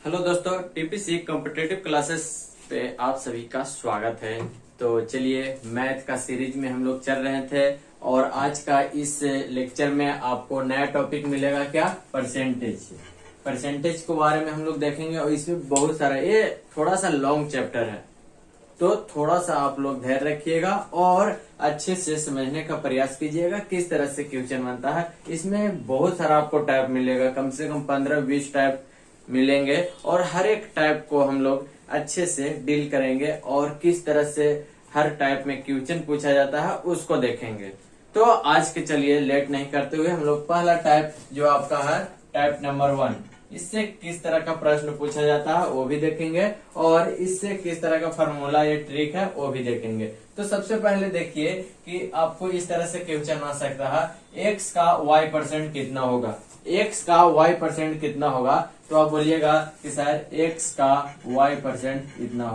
Hello दोस्तों, TPC competitive classes पे आप सभी का स्वागत है। तो चलिए, मैथ का सीरीज में हम लोग चल रहे थे और आज का इस लेक्चर में आपको नया टॉपिक मिलेगा। क्या? परसेंटेज। परसेंटेज के बारे में हम लोग देखेंगे और इसमें बहुत सारा, ये थोड़ा सा लॉन्ग चैप्टर है, तो थोड़ा सा आप लोग धैर्य रखिएगा और अच्छे से समझने का प्रयास कीजिएगा किस तरह से क्वेश्चन बनता है। इसमें बहुत सारा आपको टाइप मिलेगा, कम से कम 15-20 टाइप मिलेंगे और हर एक टाइप को हम लोग अच्छे से डील करेंगे और किस तरह से हर टाइप में क्वेश्चन पूछा जाता है उसको देखेंगे। तो आज के चलिए लेट नहीं करते हुए हम लोग पहला टाइप जो आपका है टाइप नंबर 1, इससे किस तरह का प्रश्न पूछा जाता है वो भी देखेंगे और इससे किस तरह का फार्मूला या ट्रिक है वो भी देखेंगे। तो सबसे पहले देखिए कि आपको इस तरह से क्वेश्चन आ सकता है, x का y% कितना होगा। x का y% कितना होगा तो आप बोलिएगा कि सर x का y% इतना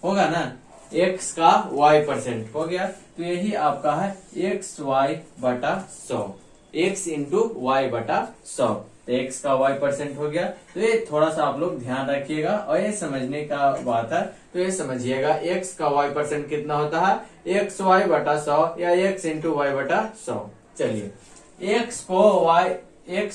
होगा ना। x का y% हो गया तो यही आपका है xy/100, x इंटू y/100। तो x का y% हो गया। तो ये थोड़ा सा आप लोग ध्यान रखिएगा और ये समझने का बात है। तो ये समझिएगा x का y% कितना होता है, xy/100 या x इंटू y/100। चलिए, x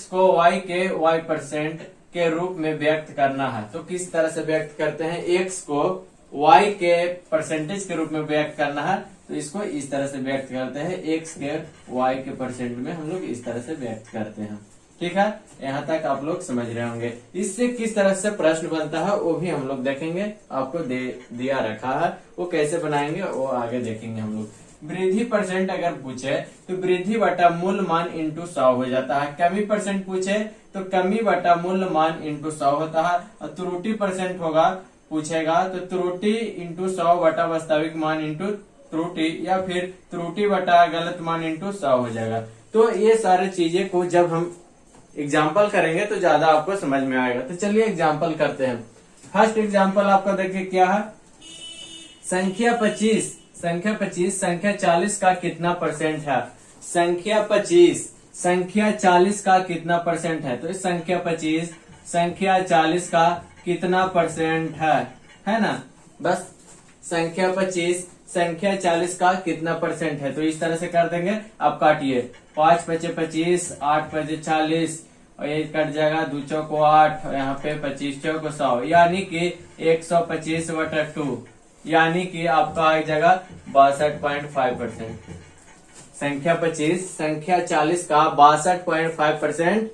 को y के y% के रूप में व्यक्त करना है तो किस तरह से व्यक्त करते हैं। x को y के परसेंटेज के रूप में व्यक्त करना है तो इसको इस तरह से व्यक्त करते हैं, x के y के परसेंट में हम लोग इस तरह से व्यक्त करते हैं। ठीक है, यहाँ तक आप लोग समझ रहे होंगे। इससे किस तरह से प्रश्न बनता है वो भी हम लोग देखेंगे, आपको दिया रखा है, वो कैसे बनाएंगे वो आगे देखेंगे हम लोग। वृद्धि परसेंट अगर पूछे तो वृद्धि बटा मूल मान इंटू 100 हो जाता है। कमी परसेंट पूछे तो कमी बटा मूल मान इंटू 100 होता है और त्रुटि परसेंट होगा पूछेगा तो त्रुटि इंटू 100 बटा वास्तविक मान इंटू त्रुटि या फिर त्रुटि बटा गलत मान इंटू 100 हो जाएगा। तो ये सारे चीजें को जब हम एग्जाम्पल करेंगे तो ज्यादा आपको समझ में आएगा। तो चलिए एग्जाम्पल करते हैं। फर्स्ट एग्जाम्पल आपका देखिए क्या है, संख्या 25 संख्या 40 का कितना परसेंट है। संख्या 40 का कितना परसेंट है। तो इस संख्या 25 संख्या 40 का कितना परसेंट है ना। बस संख्या 25 संख्या 40 का कितना परसेंट है तो इस तरह से कर देंगे। आप काटिए, 5 × 5 = 25, 8 × 5 = 40 और ये कट जाएगा, 2 × 4 = 8 और यहाँ पे 25 × 4 = 100 यानी कि 125/2 यानी कि आपका आ जाएगा 62.5%। संख्या 25 संख्या 40 का 62.5%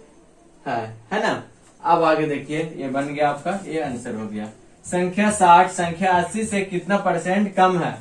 है ना। अब आगे देखिए, ये बन गया आपका, ये आंसर हो गया। संख्या 60 संख्या 80 से कितना परसेंट कम है।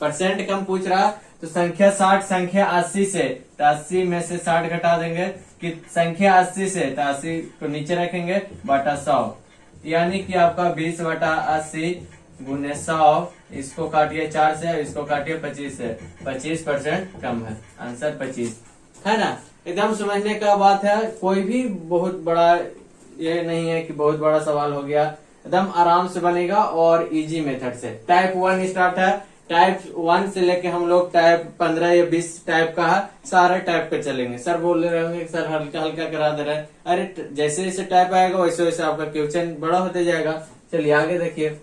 परसेंट कम पूछ रहा तो संख्या 60 संख्या 80 से, तो 80 में से 60 घटा देंगे कि संख्या 80 से, तो 80 को नीचे रखेंगे बटा 100 यानी कि आपका 20/80 गुने 100। इसको काटिए 4 से, इसको काटिए 25 से, 25% कम है। आंसर 25 है ना। एकदम समझने का बात है, कोई भी बहुत बड़ा ये नहीं है कि बहुत बड़ा सवाल हो गया, एकदम आराम से बनेगा और इजी मेथड से। टाइप 1 स्टार्ट है, टाइप 1 से लेके हम लोग टाइप 15 या 20 टाइप का है, सारे टाइप पे चलेंगे। सर बोल रहे होंगे सर हल्का हल्का करा दे रहे हैं, अरे जैसे जैसे टाइप आएगा वैसे वैसे आपका क्वेश्चन बड़ा होते जाएगा। चलिए आगे देखिए,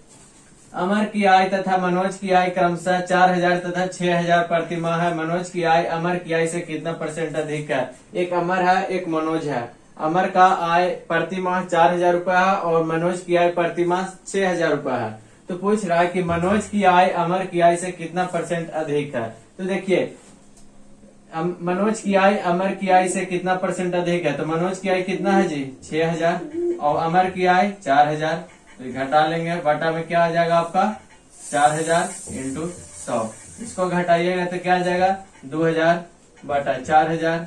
अमर की आय तथा मनोज की आय क्रमशः 4000 तथा 6000 प्रति माह है। मनोज की आय अमर की आय से कितना परसेंट अधिक है। एक अमर है एक मनोज है। अमर का आय प्रति माह 4000 रुपया है और मनोज की आय प्रति माह 6000 रुपया है। तो पूछ रहा है कि मनोज की आय अमर की आय से कितना परसेंट अधिक है। तो देखिए, मनोज की आय अमर की आय से कितना परसेंट अधिक है। तो मनोज की आय कितना है जी, 6000 और अमर की आय 4000। तो घटा लेंगे, बटा में क्या आ जाएगा आपका 4000 × 100। इसको घटाइएगा तो क्या आ जाएगा 2000/4000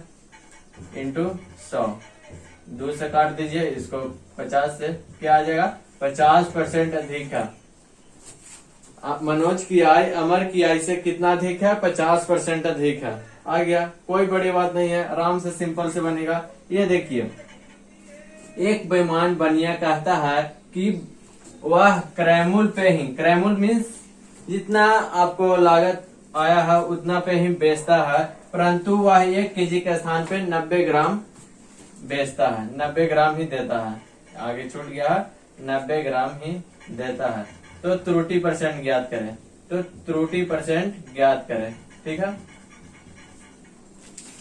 × 100। 2 से काट दीजिए, इसको 50 से क्या आ जाएगा 50% अधिक है। मनोज की आय अमर की आय से कितना अधिक है, 50% अधिक है। आ गया, कोई बड़ी बात नहीं है, आराम से सिंपल से बनेगा। ये देखिए, एक बेईमान बनिया कहता है कि वह क्रयमूल पे ही, क्रयमूल मीन्स जितना आपको लागत आया है उतना पे ही बेचता है, परंतु वह 1 kg के स्थान पे 90 ग्राम बेचता है, 90 ग्राम ही देता है। आगे छूट गया है 90 ग्राम ही देता है। तो त्रुटि परसेंट ज्ञात करें, तो त्रुटि परसेंट ज्ञात करें। ठीक है,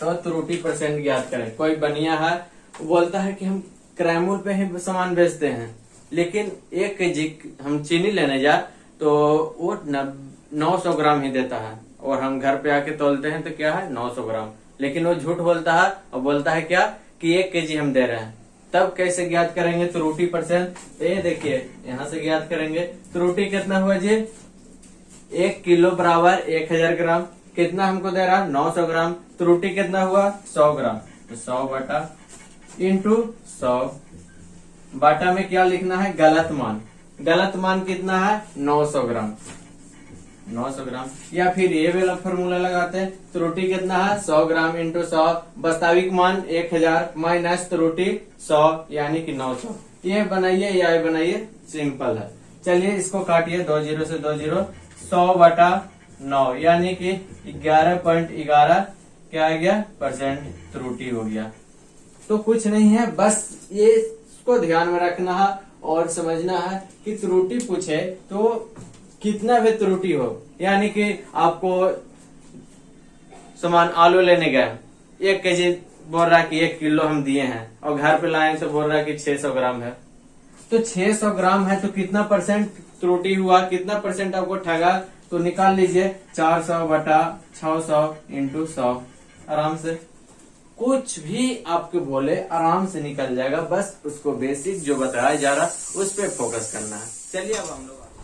तो त्रुटि परसेंट ज्ञात करें। कोई बनिया है, बोलता है कि हम क्रय मूल्य पे ही सामान बेचते हैं, लेकिन 1 केजी हम चीनी लेने जाए तो वो 900 ग्राम ही देता है, और हम घर पे आके तोलते हैं तो क्या है 900 ग्राम, लेकिन वो झूठ बोलता है और बोलता है क्या कि 1 केजी हम दे रहे हैं। तब कैसे ज्ञात करेंगे त्रुटि परसेंट? ये देखिए यहां से ज्ञात करेंगे। त्रुटि कितना हुआ जी? 1 किलो बराबर 1000 ग्राम। कितना हमको दे रहा है? 900 ग्राम। त्रुटि कितना हुआ? 100 ग्राम। तो 100 बटा इंटू 100, बाटा में क्या लिखना है? गलत मान। गलत मान कितना है? 900 ग्राम। 900 ग्राम, या फिर ये वाला फॉर्मूला लगाते हैं। त्रुटि कितना है? 100 ग्राम इंटू 100, वास्तविक मान 1000 माइनस त्रुटि 100 यानी कि 900। ये बनाइए या ये बनाइए, सिंपल है। चलिए इसको काटिए, 2 0 से 2 0, 100 बटा 9 यानी कि 11.11 क्या आ गया? परसेंट त्रुटि हो गया। तो कुछ नहीं है, बस ये इसको ध्यान में रखना है और समझना है कि त्रुटि पूछे तो कितना भी त्रुटि हो, यानी कि आपको सामान आलू लेने गए, 1 केजी बोल रहा कि 1 किलो हम दिए हैं, और घर पे लाए तो बोल रहा कि 600 ग्राम है। तो 600 ग्राम है तो कितना परसेंट त्रुटि हुआ, कितना परसेंट आपको ठगा? तो निकाल लीजिए, 400 बटा 600 इंटू 100। आराम से कुछ भी आपके बोले आराम से निकल जाएगा, बस उसको बेसिक जो बताया जा रहा उस पे फोकस करना है।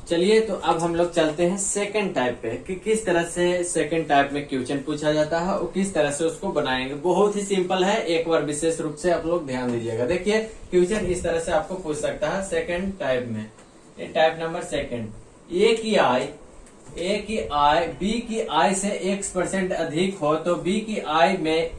चलिए तो अब हम लोग चलते हैं सेकंड टाइप पे कि किस तरह से सेकंड टाइप में क्वेश्चन पूछा जाता है और किस तरह से उसको बनाएंगे। बहुत ही सिंपल है, एक बार विशेष रूप से आप लोग ध्यान दीजिएगा। देखिए क्वेश्चन इस तरह से आपको पूछ सकता है सेकंड टाइप में। ये टाइप नंबर सेकंड, ए की आय बी की आय से x% अधिक हो तो बी की आय में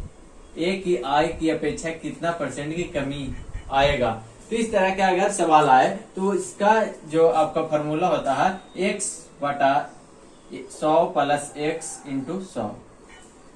ए की आय की अपेक्षा कितना परसेंट की कमी आएगा। तो इस तरह का अगर सवाल आए तो इसका जो आपका फॉर्मूला होता है x बटा 100 प्लस x इंटू 100,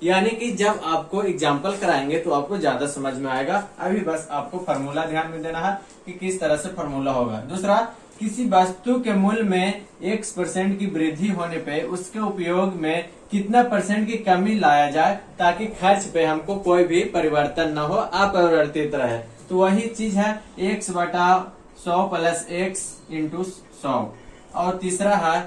यानी कि जब आपको एग्जाम्पल कराएंगे तो आपको ज्यादा समझ में आएगा। अभी बस आपको फॉर्मूला ध्यान में देना है कि किस तरह से फॉर्मूला होगा। दूसरा, किसी वस्तु के मूल्य में x% की वृद्धि होने पे उसके उपयोग में कितना परसेंट की कमी लाया जाए ताकि खर्च पे हमको कोई भी परिवर्तन न हो, अपरिवर्तित रहे। तो वही चीज है x बटा 100 प्लस x इंटू 100। और तीसरा है,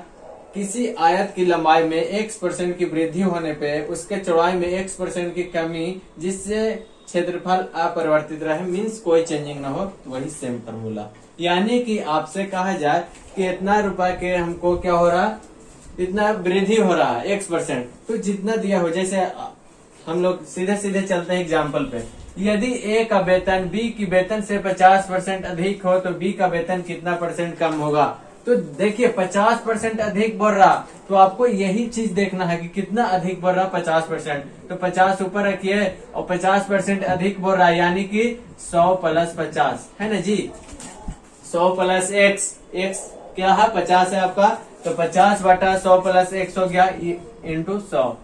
किसी आयत की लंबाई में x% की वृद्धि होने पे उसके चौड़ाई में x% की कमी जिससे क्षेत्रफल अपरिवर्तित रहे, मीन्स कोई चेंजिंग ना हो। तो वही सेम फॉर्मूला, यानी कि आपसे कहा जाए कि इतना रुपए के हमको क्या हो रहा, इतना वृद्धि हो रहा है x%, तो जितना दिया हो, जैसे हम लोग सीधे सीधे चलते हैं एग्जाम्पल पे। यदि ए का वेतन बी की वेतन से 50% अधिक हो तो बी का वेतन कितना परसेंट कम होगा। तो देखिए 50% अधिक बढ़ रहा, तो आपको यही चीज देखना है कि कितना अधिक बढ़ रहा, 50%। तो 50 ऊपर रखिए और 50% अधिक बढ़ रहा है, यानी कि 100 प्लस 50 है ना जी। 100 प्लस x क्या है? 50 है आपका, तो 50 बटा 100 प्लस x हो गया इंटू 100,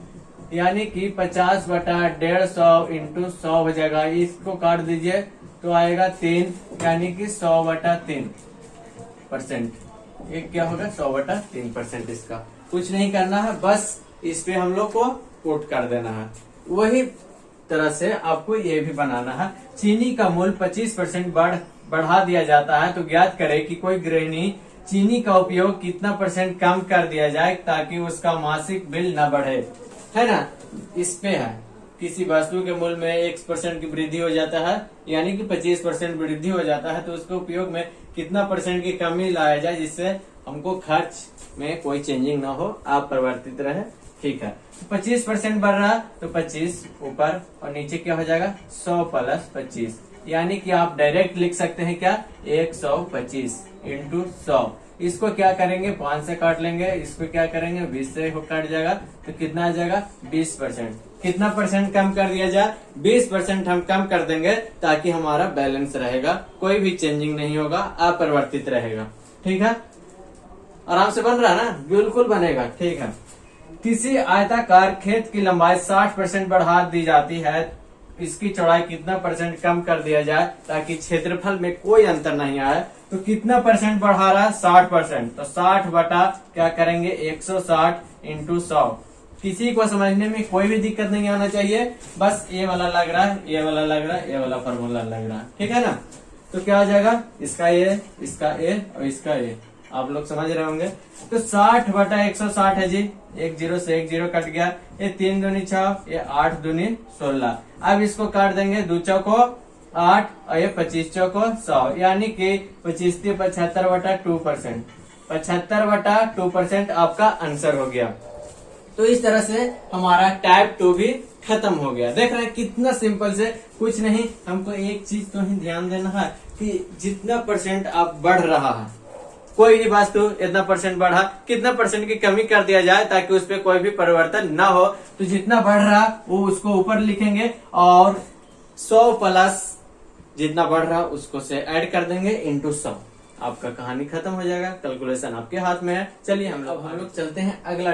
यानी कि 50 बटा 150 इंटू 100 हो जाएगा। इसको काट दीजिए तो आएगा 3, यानी कि 100 बटा 3%। एक क्या होगा? 100 बटा 3%। इसका कुछ नहीं करना है, बस इस पे हम लोग को पुट कर देना है। वही तरह से आपको ये भी बनाना है। चीनी का मूल्य 25% बढ़ा दिया जाता है तो ज्ञात करें कि कोई गृहिणी चीनी का उपयोग कितना परसेंट कम कर दिया जाए ताकि उसका मासिक बिल न बढ़े, है ना। इस पे है, किसी वस्तु के मूल्य में 1% की वृद्धि हो जाता है, यानी कि 25% वृद्धि हो जाता है, तो उसके उपयोग में कितना परसेंट की कमी लाया जाए जिससे हमको खर्च में कोई चेंजिंग ना हो, आप परिवर्तित रहे। ठीक है, 25% बढ़ रहा तो 25 ऊपर और नीचे क्या हो जाएगा? 100 प्लस 25, यानी कि आप डायरेक्ट लिख सकते हैं क्या? 125 इंटू 100। इसको क्या करेंगे? 5 से काट लेंगे, इसको क्या करेंगे? 20 से काट जाएगा, तो कितना आ जाएगा? 20%। कितना परसेंट कम कर दिया जाए? 20% हम कम कर देंगे ताकि हमारा बैलेंस रहेगा, कोई भी चेंजिंग नहीं होगा, अपरिवर्तित रहेगा। ठीक है, आराम से बन रहा है ना? बिल्कुल बनेगा। ठीक है, किसी आयताकार खेत की लंबाई 60% बढ़ा दी जाती है इसकी चौड़ाई कितना परसेंट कम कर दिया जाए ताकि क्षेत्रफल में कोई अंतर नहीं आए, तो कितना परसेंट बढ़ा रहा है 60%। तो 60 बटा क्या करेंगे 160 इंटू 100। किसी को समझने में कोई भी दिक्कत नहीं आना चाहिए, बस ये वाला लग रहा है, ये वाला लग रहा है, ये वाला फॉर्मूला लग रहा है, ठीक है ना। तो क्या हो जाएगा इसका ए, इसका ए और इसका ए, आप लोग समझ रहे होंगे। तो 60 बटा 160 है जी, 1 0 से 1 0 कट गया, ये 3 दूनी 6, ये 8 दूनी 16। अब इसको काट देंगे 2 चौको 8 और ये 25 चौको 100, यानी कि 25 75 बटा 2%, 75 बटा 2% आपका आंसर हो गया। तो इस तरह से हमारा टाइप 2 भी खत्म हो गया। देख रहे हैं कितना सिंपल से, कुछ नहीं, हमको एक चीज तो ही ध्यान देना है कि जितना परसेंट आप बढ़ रहा है, कोई भी वास्तु इतना परसेंट बढ़ा, कितना परसेंट की कमी कर दिया जाए ताकि उस पर कोई भी परिवर्तन ना हो। तो जितना बढ़ रहा वो उसको ऊपर लिखेंगे और 100 प्लस जितना बढ़ रहा उसको से ऐड कर देंगे इंटू 100। आपका कहानी खत्म हो जाएगा, कैलकुलेशन आपके हाथ में है। चलिए हम लोग चलते हैं अगला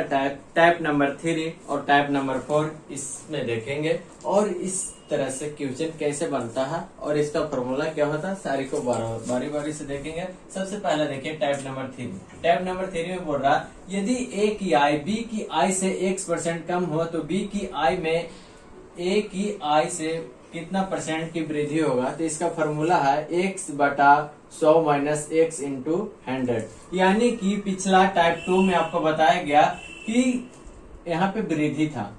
टाइप नंबर 3 और टाइप नंबर 4 इसमें देखेंगे और इस तरह से क्वेश्चन कैसे बनता है और इसका फॉर्मूला क्या होता है, सारी को बारी बारी से देखेंगे। सबसे पहले देखिए टाइप नंबर 3। टाइप नंबर 3 में बोल रहा है यदि ए की आई बी की आई से x% कम हो तो बी की आई में ए की आई से कितना परसेंट की वृद्धि होगा। तो इसका फॉर्मूला है x बटा 100 माइनस x इंटू 100, यानी कि पिछला टाइप 2 में आपको बताया गया कि यहाँ पे वृद्धि था,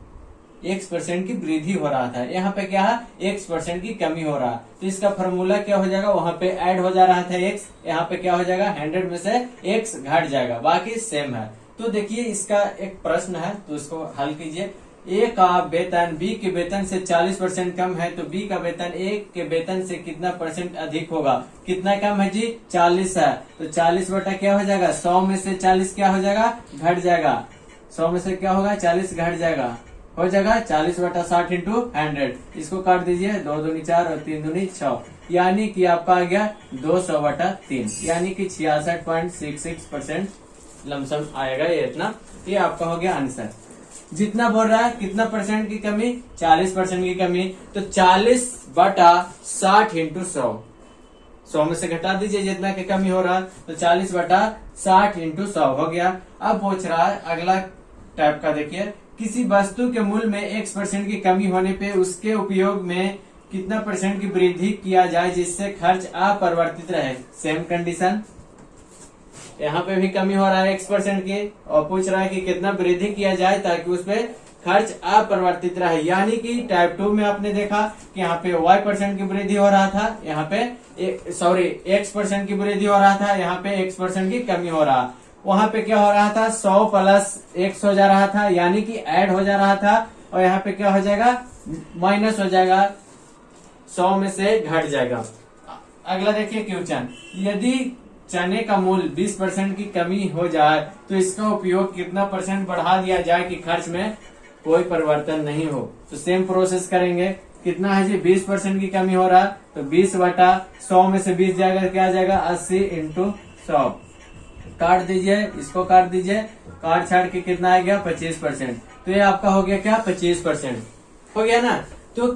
x% की वृद्धि हो रहा था, यहाँ पे क्या है x% की कमी हो रहा है। तो इसका फॉर्मूला क्या हो जाएगा, वहां पे ऐड हो जा रहा था x, यहाँ पे क्या हो जाएगा 100 में से x घट जाएगा, बाकी सेम है। तो देखिए इसका एक प्रश्न है, तो इसको हल कीजिए। ए का वेतन बी के वेतन से 40% कम है तो बी का वेतन ए के वेतन से कितना परसेंट अधिक होगा। कितना कम है जी 40 है, तो 40 बटा क्या हो जाएगा 100 में से 40 क्या हो जाएगा घट जाएगा, 100 में से क्या होगा 40 घट जाएगा, हो जाएगा 40 बटा 60 इंटू 100। इसको काट दीजिए, 2 दूनी 4 और 3 दूनी 6, यानी कि आपका आ गया 200 बटा 3, यानी कि 66.66% लमसम आएगा ये इतना। ये आपका हो गया आंसर। जितना बोल रहा है कितना परसेंट की कमी 40% की कमी, तो 40 बटा 60 इंटू 100, 100 में से घटा दीजिए जितना की कमी हो रहा है, तो 40 बटा 60 इंटू 100 हो गया। अब पूछ रहा है अगला टाइप का, देखिए किसी वस्तु के मूल्य में x% की कमी होने पे उसके उपयोग में कितना परसेंट की वृद्धि किया जाए जिससे खर्च अपरिवर्तित रहे। सेम कंडीशन, यहाँ पे भी कमी हो रहा है x% की और पूछ रहा है कि कितना वृद्धि किया जाए ताकि उसपे खर्च अपरिवर्तित रहे। यानी कि टाइप 2 में आपने देखा कि यहाँ पे y% की वृद्धि हो रहा था, यहाँ पे सॉरी x% की वृद्धि हो रहा था, यहाँ पे x% की कमी हो रहा। वहां पे क्या हो रहा था 100 प्लस x हो जा रहा था, यानी कि ऐड हो जा रहा था, और यहाँ पे क्या हो जाएगा माइनस हो जाएगा, 100 में से घट जाएगा। अगला देखिए क्वेश्चन, यदि चने का मूल्य 20% की कमी हो जाए तो इसका उपयोग कितना परसेंट बढ़ा दिया जाए कि खर्च में कोई परिवर्तन नहीं हो। तो सेम प्रोसेस करेंगे। कितना है जी 20% की कमी हो रहा, तो 20 बटा 100 में से 20 जाएगा, क्या आ जाएगा 80 इंटू 100। काट दीजिए, इसको काट दीजिए, काट छाट के कितना आ गया 25%। तो ये आपका हो गया क्या 25% हो गया ना। तो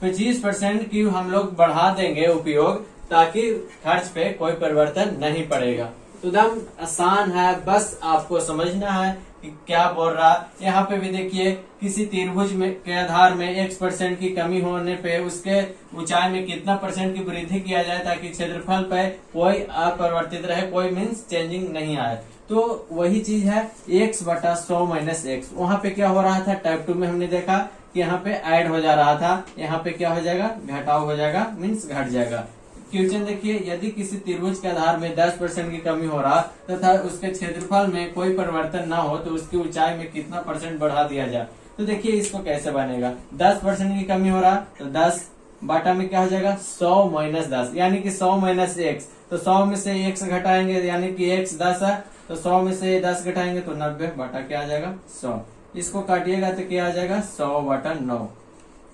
25% की हम लोग बढ़ा देंगे उपयोग ताकि खर्च पे कोई परिवर्तन नहीं पड़ेगा। तो एकदम आसान है, बस आपको समझना है कि क्या बोल रहा है। यहाँ पे भी देखिए किसी त्रिभुज में के आधार में x% की कमी होने पे उसके ऊंचाई में कितना परसेंट की वृद्धि किया जाए ताकि क्षेत्रफल पे कोई अपरिवर्तित रहे, कोई मीन्स चेंजिंग नहीं आए। तो वही चीज है x बटा 100 माइनस x। वहां पे क्या हो रहा था टाइप 2 में हमने देखा कि यहाँ पे ऐड हो जा रहा था, यहाँ पे क्या हो जाएगा घटाव हो जाएगा, मीन्स घट जाएगा। क्वेश्चन देखिए, यदि किसी त्रिभुज के आधार में 10% की कमी हो रहा तथा उसके क्षेत्रफल में कोई परिवर्तन ना हो तो उसकी ऊंचाई में कितना परसेंट बढ़ा दिया जाए। तो देखिए इसको कैसे बनेगा, 10% की कमी हो रहा तो 10 बाटा में क्या हो जाएगा 100 माइनस 10, यानी कि 100 माइनस x। तो 100 में से x घटाएंगे यानी कि x 10 है, तो 100 में से 10 घटाएंगे तो 90 बाटा क्या आ जाएगा 100। इसको काटिएगा तो क्या आ जाएगा 100 बटा 9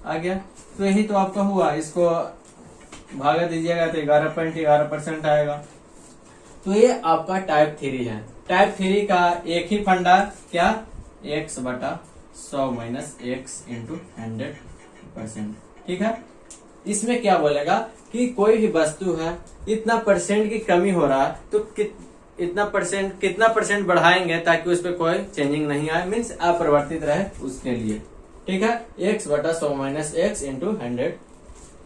आ गया। तो यही तो आपका हुआ, इसको भागा दीजिएगा तो 11.11% आएगा। तो ये आपका टाइप 3 है। टाइप 3 का एक ही फंडा क्या x बटा 100 माइनस x इंटू 100%। ठीक है। इसमें क्या बोलेगा कि कोई भी वस्तु है, इतना परसेंट की कमी हो रहा है तो इतना परसेंट, कितना परसेंट बढ़ाएंगे ताकि उस पर कोई चेंजिंग नहीं आए, मीन्स अपरिवर्तित रहे उसके लिए, ठीक है। x बटा 100 माइनस एक्स इंटू 100,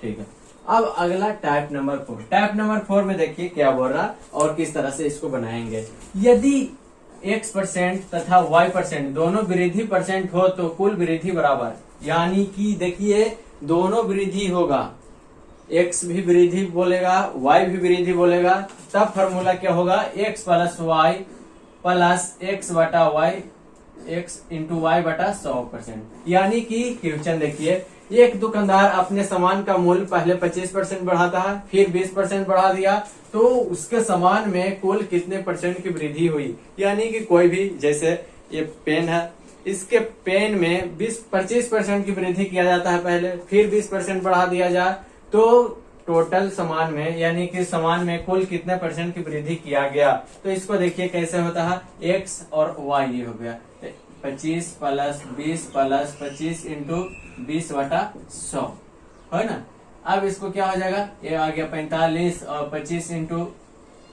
ठीक है। अब अगला टाइप नंबर 4। टाइप नंबर 4 में देखिए क्या बोल रहा और किस तरह से इसको बनाएंगे। यदि x% तथा y% दोनों वृद्धि परसेंट हो तो कुल वृद्धि बराबर, यानी कि देखिए दोनों वृद्धि होगा, x भी वृद्धि बोलेगा y भी वृद्धि बोलेगा, तब फॉर्मूला क्या होगा, x plus y plus x बटा y, x इंटू वाई बटा 100%। यानी कि क्वेश्चन देखिए, एक दुकानदार अपने सामान का मूल्य पहले 25% बढ़ाता है, फिर 20% बढ़ा दिया, तो उसके सामान में कुल कितने परसेंट की वृद्धि हुई। यानी कि कोई भी, जैसे ये पेन है, इसके पेन में 25% की वृद्धि किया जाता है पहले, फिर 20% बढ़ा दिया जाए, तो टोटल सामान में, यानी कि सामान में कुल कितने परसेंट की वृद्धि किया गया। तो इसको देखिए कैसे होता है, x और y ये हो गया 25 प्लस 20 प्लस 25 इंटू 20 बटा 100, है ना। अब इसको क्या हो जाएगा, ये आ गया 45 और 25 इंटू,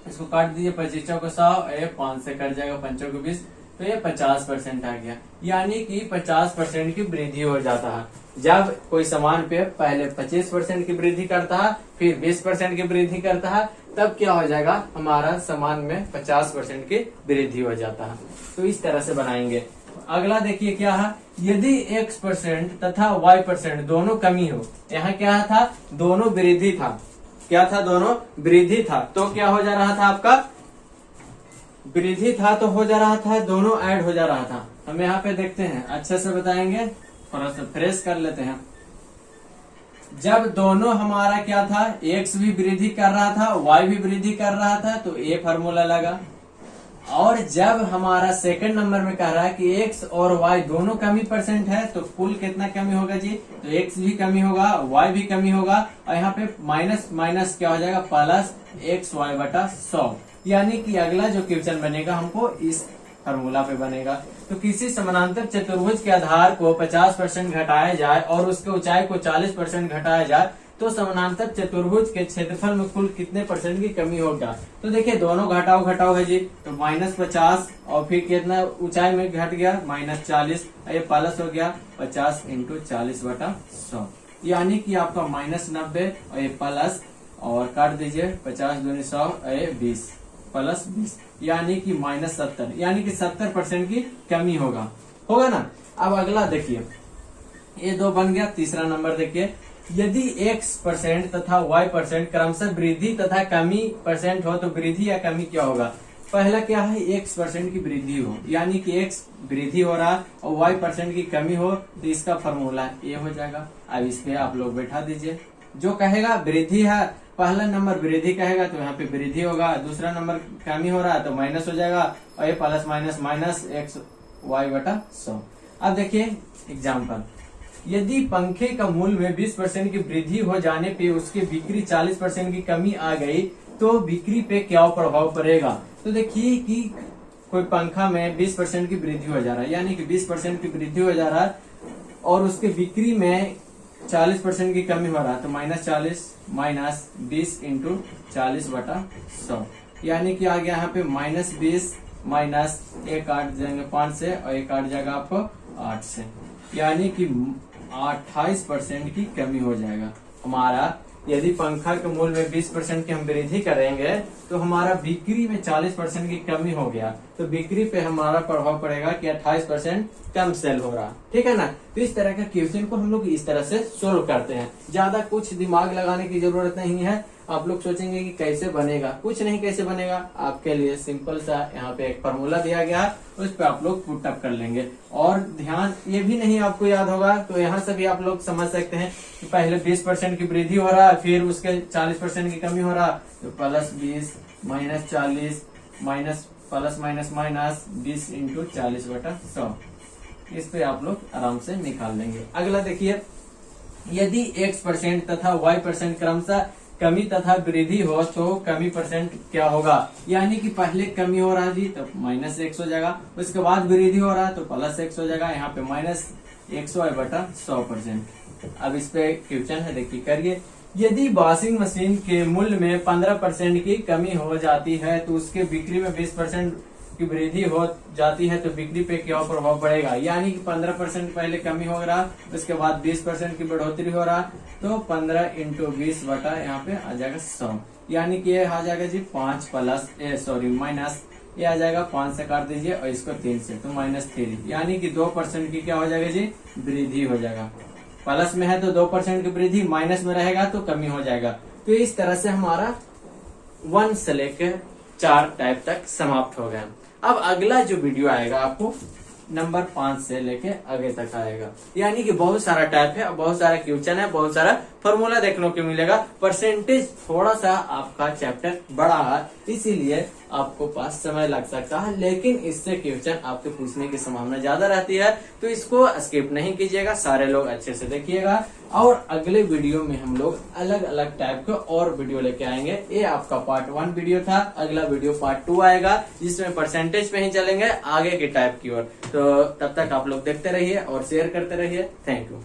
इसको काट दीजिए, 25 चौको 100, ये 5 से कट जाएगा, 5 चौको 20, तो ये 50% आ गया। यानी कि 50% की वृद्धि हो जाता है। जब कोई सामान पे पहले 25% की वृद्धि करता है, फिर 20% की वृद्धि करता है, तब क्या हो जाएगा, हमारा सामान में 50% की वृद्धि हो जाता है। तो इस तरह से बनाएंगे। अगला देखिए क्या है, यदि x% तथा y% दोनों कमी हो, यहाँ क्या था, दोनों वृद्धि था, क्या था, दोनों वृद्धि था, तो क्या हो जा रहा था आपका, वृद्धि था तो हो जा रहा था, दोनों ऐड हो जा रहा था। हम यहाँ पे देखते हैं, अच्छे से बताएंगे, थोड़ा सा फ्रेश कर लेते हैं। जब दोनों हमारा क्या था, x भी वृद्धि कर रहा था, y भी वृद्धि कर रहा था, तो ये फार्मूला लगा। और जब हमारा सेकंड नंबर में कह रहा है कि x और y दोनों कमी परसेंट है, तो कुल कितना कमी होगा जी, तो x भी कमी होगा, y भी कमी होगा, और यहाँ पे माइनस माइनस क्या हो जाएगा, प्लस xy बटा 100। यानी कि अगला जो क्वेश्चन बनेगा हमको इस फार्मूला पे बनेगा। तो किसी समानांतर चतुर्भुज के आधार को 50% घटाया जाए और उसके ऊंचाई को 40% घटाया जाए, तो समानांतर चतुर्भुज के क्षेत्रफल में कुल कितने परसेंट की कमी होगा। तो देखिए दोनों घटाओ घटाओ है जी, तो -50 और फिर कितना ऊंचाई में घट गया, -40, ये प्लस हो गया 50 इंटू 40 बटा 100। यानी कि आपका -90 और ये प्लस, और काट दीजिए 50 दूनी 100, ये 20 प्लस 20, यानी कि -70, यानी कि 70% की कमी होगा ना। अब अगला देखिए, ये दो बन गया। तीसरा नंबर देखिए, यदि x% तथा y% क्रमशः वृद्धि तथा कमी परसेंट हो, तो वृद्धि या कमी क्या होगा। पहला क्या है, x% की वृद्धि हो, यानी कि x वृद्धि हो रहा और y% की कमी हो, तो इसका फॉर्मूला ये हो जाएगा। अब इस पे आप लोग बैठा दीजिए, जो कहेगा वृद्धि है, पहला नंबर वृद्धि कहेगा तो यहाँ पे वृद्धि होगा, दूसरा नंबर कमी हो रहा है तो माइनस हो जाएगा, और ये plus minus minus x y बटा 100। अब देखिए एग्जाम्पल, यदि पंखे का मूल्य में 20% की वृद्धि हो जाने पे उसकी बिक्री 40% की कमी आ गई, तो बिक्री पे क्या प्रभाव पड़ेगा। तो देखिए कि कोई पंखा में 20% की वृद्धि हो जा रहा है, यानी कि 20% की वृद्धि हो जा रहा है, और उसके बिक्री में 40% की कमी हो रहा है, तो -40 माइनस 20 इंटू 40 बटा 100, यानी कि आ गया यहाँ पे -20 माइनस, एक काट जाएंगे 5 से और एक काट जाएगा आपको 8 से, यानी कि 28% की कमी हो जाएगा हमारा। यदि पंखा के मूल्य में 20% की हम वृद्धि करेंगे, तो हमारा बिक्री में 40% की कमी हो गया, तो बिक्री पे हमारा प्रभाव पड़ेगा कि 28% कम सेल हो रहा, ठीक है ना। तो इस तरह का क्वेश्चन को हम लोग इस तरह से सोल्व करते हैं, ज्यादा कुछ दिमाग लगाने की जरूरत नहीं है। आप लोग सोचेंगे कि कैसे बनेगा, कुछ नहीं कैसे बनेगा, आपके लिए सिंपल सा यहाँ पे एक फॉर्मूला दिया गया है, उस पर आप लोग पुट अप कर लेंगे। और ध्यान ये भी नहीं आपको याद होगा, तो यहाँ से भी आप लोग समझ सकते हैं कि पहले 20% की वृद्धि हो रहा है, फिर उसके 40% की कमी हो रहा, तो plus 20 minus 40 minus plus minus minus 20 into 40 बटा 100। इस पे आप लोग आराम से निकाल लेंगे। अगला देखिए, यदि x% तथा y% क्रमशः कमी तथा वृद्धि हो, तो कमी परसेंट क्या होगा। यानी कि पहले कमी हो रहा है जी, तो -x हो जाएगा, उसके बाद वृद्धि हो रहा है तो +x हो जाएगा, यहाँ पे -100 बटा 100%। अब इस पे क्वेश्चन है, देखिए करिए। यदि वॉशिंग मशीन के मूल्य में 15% की कमी हो जाती है तो उसके बिक्री में 20% की वृद्धि हो जाती है तो बिक्री पे क्या प्रभाव पड़ेगा। यानी कि 15% पहले कमी हो रहा, उसके बाद 20% की बढ़ोतरी हो रहा, तो 15 इंटू 20 बटा यहाँ पे आ जाएगा 100। यानी कि ये आ जाएगा जी 5 प्लस माइनस, ये आ जाएगा 5 से काट दीजिए और इसको 3 से, तो -3। यानी कि 2% की क्या हो जाएगा जी, वृद्धि हो जाएगा। प्लस में है तो 2% की वृद्धि, माइनस में रहेगा तो कमी हो जाएगा। तो इस तरह से हमारा 1 से लेकर 4 टाइप तक समाप्त हो गया। अब अगला जो वीडियो आएगा आपको नंबर 5 से लेके आगे तक आएगा। यानी कि बहुत सारा टाइप है, बहुत सारा क्वेश्चन है, बहुत सारा फॉर्मूला देखने को मिलेगा। परसेंटेज थोड़ा सा आपका चैप्टर बड़ा है, इसीलिए आपको पास समय लग सकता है, लेकिन इससे क्वेश्चन आपके पूछने की संभावना ज्यादा रहती है। तो इसको स्किप नहीं कीजिएगा, सारे लोग अच्छे से देखिएगा। और अगले वीडियो में हम लोग अलग अलग टाइप के और वीडियो लेके आएंगे। ये आपका पार्ट 1 वीडियो था, अगला वीडियो पार्ट 2 आएगा जिसमें परसेंटेज पे ही चलेंगे आगे के टाइप की ओर। तो तब तक आप लोग देखते रहिए और शेयर करते रहिए। Thank you.